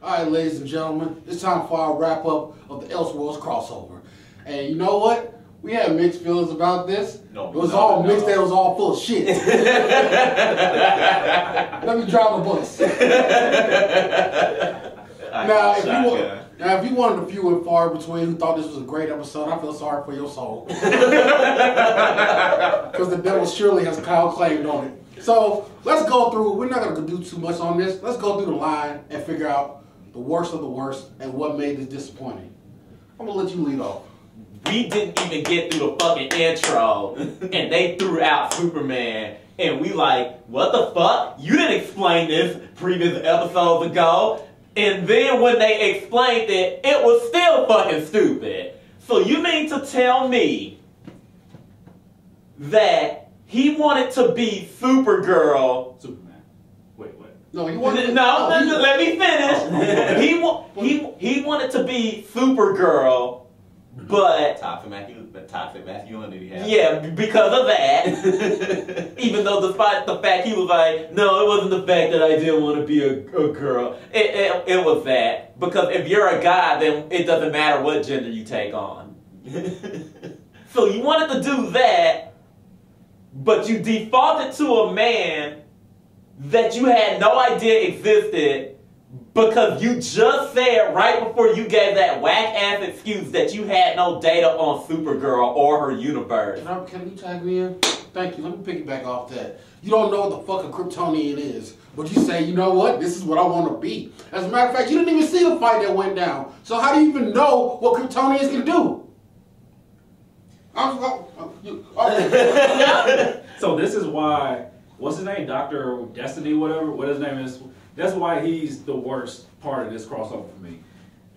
Alright, ladies and gentlemen, it's time for our wrap up of the Elseworlds crossover. And you know what? We had mixed feelings about this. It was all mixed, it was all full of shit. Let me drive the bus. Now, if you wanted a few and far between who thought this was a great episode, I feel sorry for your soul. Because the devil surely has Kyle claimed on it. So, let's go through, we're not going to do too much on this. Let's go through the line and figure out the worst of the worst and what made this disappointing. I'm going to let you lead off. We didn't even get through the fucking intro, and they threw out Superman, and we like, what the fuck? You didn't explain this previous episodes ago. And then when they explained it, it was still fucking stupid. So you mean to tell me that he wanted to be Supergirl? Superman. Wait. No, he wanted. Let me finish. He wanted to be Supergirl, but toxic masculinity. Yeah, because of that. Even though despite the fact he was like, no, it wasn't the fact that I didn't want to be a girl. It was that. Because if you're a guy, then it doesn't matter what gender you take on. So you wanted to do that, but you defaulted to a man that you had no idea existed because you just said right before you gave that whack-ass excuse that you had no data on Supergirl or her universe. Can you tag me in? Thank you. Let me piggyback off that. You don't know what the fuck a Kryptonian is, but you say, you know what? This is what I want to be. As a matter of fact, you didn't even see the fight that went down. So how do you even know what Kryptonians can do? So this is why, what's his name? Dr. Destiny, whatever, what his name is. That's why he's the worst part of this crossover for me.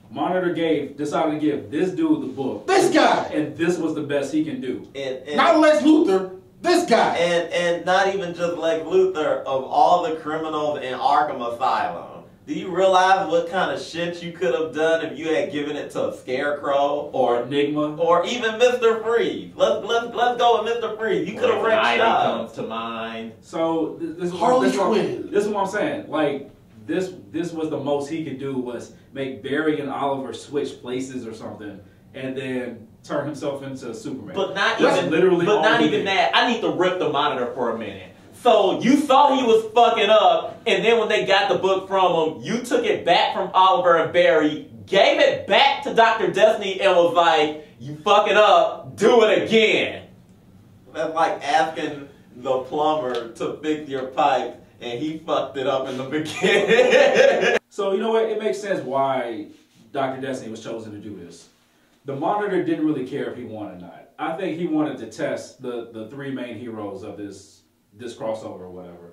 Monitor decided to give this dude the book. This guy! And this was the best he can do. And not Lex Luthor, this guy! And not even just Lex Luthor, of all the criminals in Arkham Asylum. Do you realize what kind of shit you could have done if you had given it to a Scarecrow or Enigma or even Mr. Freeze? Let's go with Mr. Freeze. You could have wrecked shop. Comes to mind. So this is Harley this Quinn. This is what I'm saying. Like this was the most he could do was make Barry and Oliver switch places or something, and then turn himself into Superman. But not That's even literally. But not even that. I need to rip the Monitor for a minute. So you saw he was fucking up, and then when they got the book from him, you took it back from Oliver and Barry, gave it back to Dr. Destiny, and was like, you fucking up, do it again. That's like asking the plumber to fix your pipe, and he fucked it up in the beginning. So you know what? It makes sense why Dr. Destiny was chosen to do this. The Monitor didn't really care if he won or not. I think he wanted to test the three main heroes of this crossover or whatever,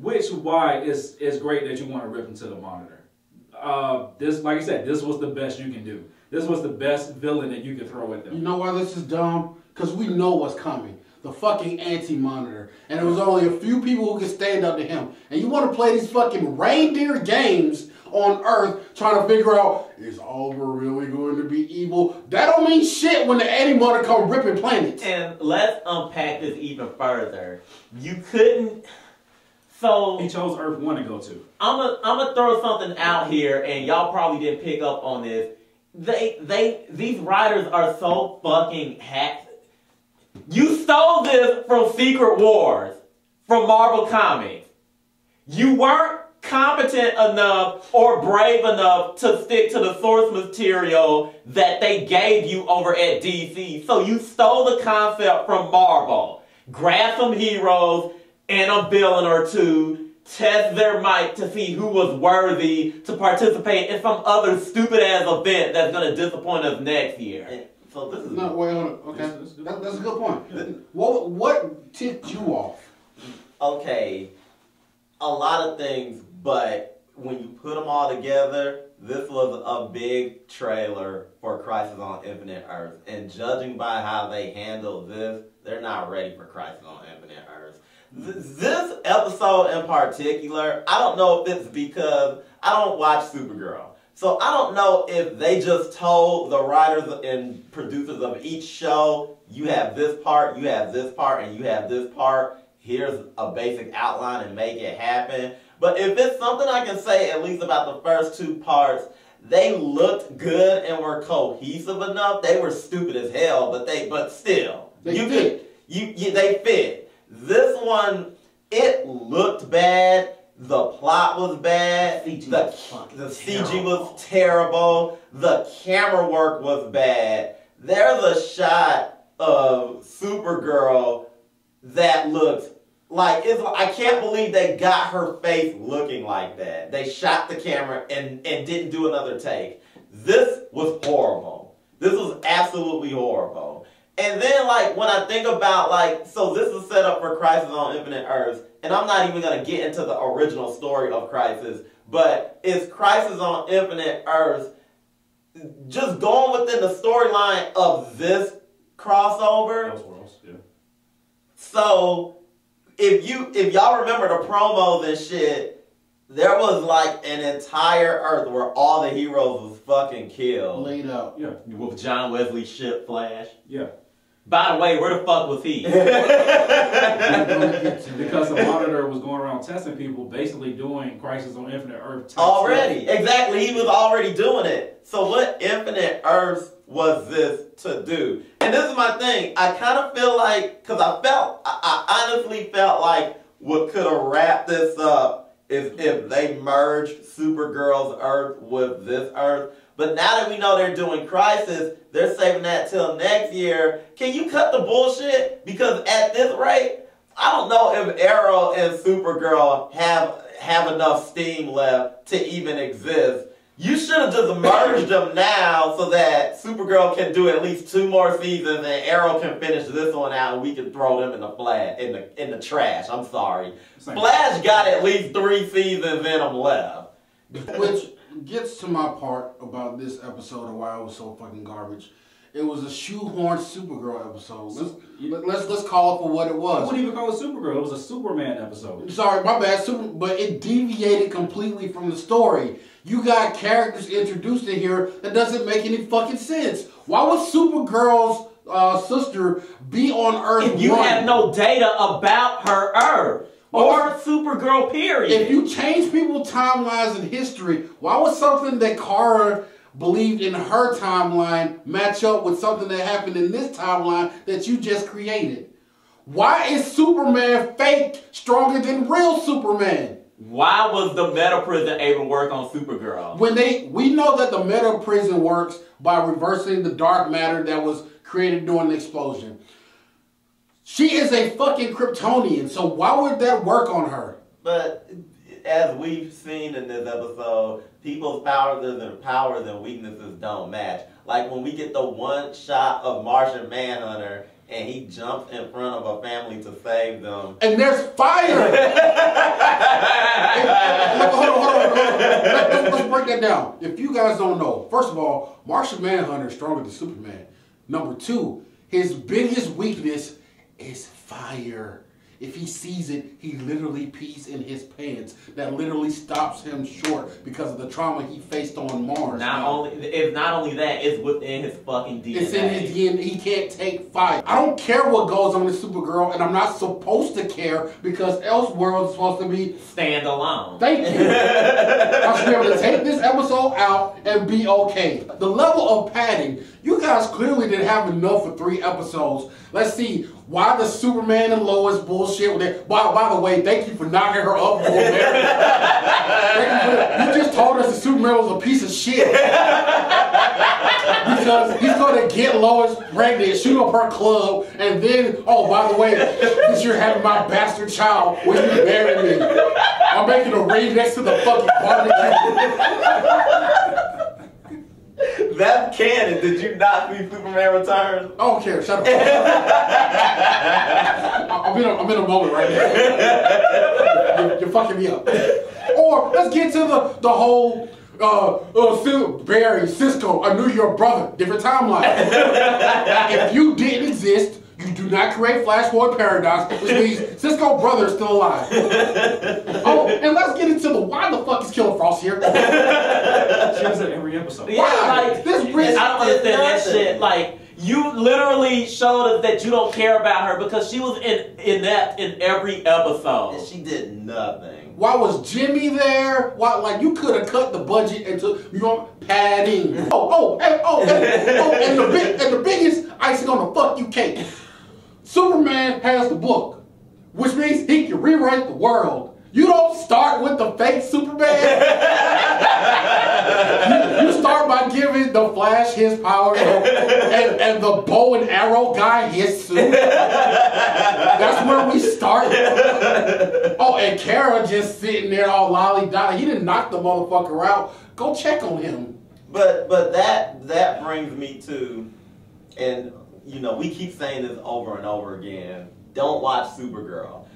which why it's great that you want to rip into the Monitor. This, like I said, this was the best you can do. This was the best villain that you could throw at them. You know why this is dumb? Because we know what's coming. The fucking anti-Monitor. And there was only a few people who could stand up to him. And you want to play these fucking reindeer games on Earth trying to figure out, is Oliver really going to be evil? That don't mean shit when the anti-Monitor come ripping planets. And let's unpack this even further. You couldn't... So... He chose Earth 1 to go to. I'm gonna throw something out here, and y'all probably didn't pick up on this. These writers are so fucking hacked. You stole this from Secret Wars, from Marvel Comics. You weren't competent enough or brave enough to stick to the source material that they gave you over at DC. So you stole the concept from Marvel. Grab some heroes and a villain or two, test their might to see who was worthy to participate in some other stupid ass event that's going to disappoint us next year. So this is no, wait, hold on. Okay, that's a good point. What tipped you off? Okay, a lot of things, but when you put them all together, this was a big trailer for Crisis on Infinite Earths. And judging by how they handled this, they're not ready for Crisis on Infinite Earths. This episode in particular, I don't know if it's because I don't watch Supergirl. So I don't know if they just told the writers and producers of each show, you have this part, you have this part, and you have this part. Here's a basic outline and make it happen. But if it's something I can say, at least about the first 2 parts, they looked good and were cohesive enough. They were stupid as hell, but still. They fit. They fit. This one, it looked bad. The plot was bad. The CG was terrible. The camera work was bad. There's a shot of Supergirl that looks like I can't believe they got her face looking like that. They shot the camera and didn't do another take. This was horrible. This was absolutely horrible. And then, like, when I think about, like, so this is set up for Crisis on Infinite Earths, and I'm not even going to get into the original story of Crisis, but it's Crisis on Infinite Earths just going within the storyline of this crossover. Elseworlds, yeah. So, if y'all remember the promos and shit, there was, like, an entire Earth where all the heroes was fucking killed. Laid out. Yeah. With John Wesley's ship Flash. Yeah. By the way, where the fuck was he? Because the Monitor was going around testing people, basically doing Crisis on Infinite Earth already. Exactly. He was already doing it. So what Infinite Earths was this to do? And this is my thing. I kind of feel like, because I honestly felt like what could have wrapped this up is if they merged Supergirl's Earth with this Earth. But now that we know they're doing Crisis, they're saving that till next year. Can you cut the bullshit? Because at this rate, I don't know if Arrow and Supergirl have enough steam left to even exist. You should have just merged them now so that Supergirl can do at least 2 more seasons and Arrow can finish this one out and we can throw them in the trash. I'm sorry. Flash got at least 3 seasons in them left. Which gets to my part about this episode and why it was so fucking garbage. It was a shoehorned Supergirl episode. Let's call it for what it was. I wouldn't even call it Supergirl. It was a Superman episode. Sorry, my bad. But it deviated completely from the story. You got characters introduced in here that doesn't make any fucking sense. Why would Supergirl's sister be on Earth? If you have no data about her Earth. Or Supergirl, period. If you change people's timelines in history, why would something that Kara believed in her timeline match up with something that happened in this timeline that you just created? Why is Superman fake stronger than real Superman? Why was the meta prison able to work on Supergirl? We know that the meta prison works by reversing the dark matter that was created during the explosion. She is a fucking Kryptonian, so why would that work on her? But as we've seen in this episode, people's powers and weaknesses don't match. Like when we get the one shot of Martian Manhunter and he jumps in front of a family to save them. And there's fire! Hold on. Let's break that down. If you guys don't know, first of all, Martian Manhunter is stronger than Superman. Number 2, his biggest weakness is fire. If he sees it, he literally pees in his pants. That literally stops him short because of the trauma he faced on Mars. It's not only that, it's within his fucking DNA. It's in his DNA. He can't take fire. I don't care what goes on with Supergirl, and I'm not supposed to care because Elseworlds is supposed to be standalone. Thank you. I should be able to take this episode out and be okay. The level of padding, you guys clearly didn't have enough for 3 episodes. Let's see. Why the Superman and Lois bullshit with it? By the way, thank you for knocking her up. You just told us the Superman was a piece of shit. Because he's going to get Lois pregnant, shoot up her club, and then, oh, by the way, since you're having my bastard child, will you marry me? I'm making a ring next to the fucking barbecue. That's canon. Did you not see Superman Returns? I don't care. Shut up. I'm in a moment right now. You're fucking me up. Or let's get to the whole Barry, Cisco, I knew your brother. Different timeline. If you didn't exist, you do not create Flashpoint Paradox, which means Cisco's brother is still alive. Oh, and let's get into why the fuck is Killer Frost here? She has it every episode. Yeah, like this bridge. I don't understand that nothing. shit. Like, you literally showed us that you don't care about her because she was inept in every episode. And she did nothing. Why was Jimmy there? Why, like, you could have cut the budget and took, padding. And the biggest icing on the fuck you cake. Superman has the book, which means he can rewrite the world. You don't start with the fake Superman. you start by giving the Flash his power and the bow and arrow guy his suit. That's where we start. Oh, and Kara just sitting there all lolly-dolly. He didn't knock the motherfucker out. Go check on him. But that brings me to, and we keep saying this over and over again. Don't watch Supergirl.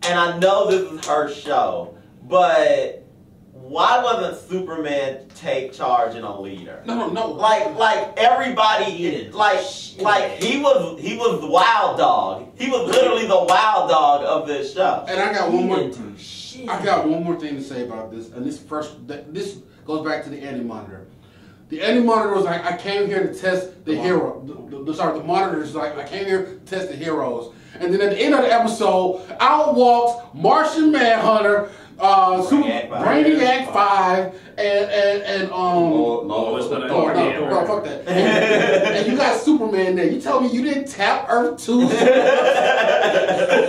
And I know this is her show, but why wasn't Superman take charge and a leader? No. Like everybody, like he was the wild dog. He was literally the wild dog of this show. And I got one more. I got one more thing to say about this. And this goes back to the Anti-Monitor. The Anti-Monitor was like, I came here to test the hero. The Monitor is like, I came here to test the heroes. And then at the end of the episode, out walks Martian Manhunter, Brainiac 5, and fuck that. And you got Superman there. You tell me you didn't tap Earth 2?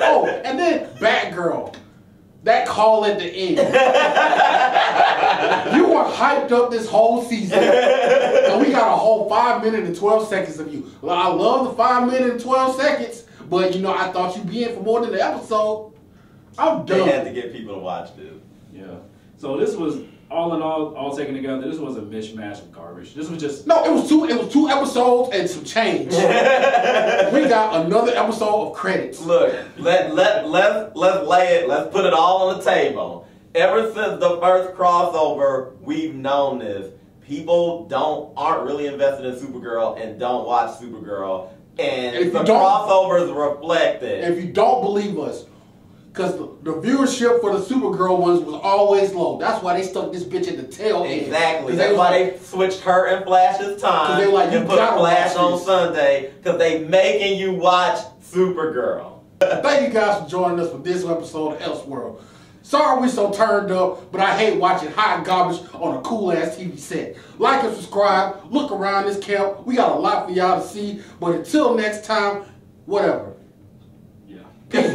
Oh, and then Batgirl. That call at the end. You were hyped up this whole season. And we got a whole 5 minutes and 12 seconds of you. Well, I love the 5 minutes and 12 seconds, but I thought you'd be in for more than the episode. I'm done. They had to get people to watch this. Yeah. So this was all in all taken together. This was a mishmash of garbage. This was just No, it was two episodes and some change. We got another episode of credits. Look, let's lay it. Let's put it all on the table. Ever since the first crossover, we've known this. People aren't really invested in Supergirl and don't watch Supergirl, and the crossovers reflect it. If you don't believe us, because the viewership for the Supergirl ones was always low. That's why they stuck this bitch at the tail end. Exactly. That's why they switched her and Flash's time they like, and put Flash on Sunday, because they making you watch Supergirl. Thank you guys for joining us for this episode of Elseworlds. Sorry we so turned up, but I hate watching hot garbage on a cool-ass TV set. Like and subscribe. Look around this camp. We got a lot for y'all to see. But until next time, whatever. yeah. Peace.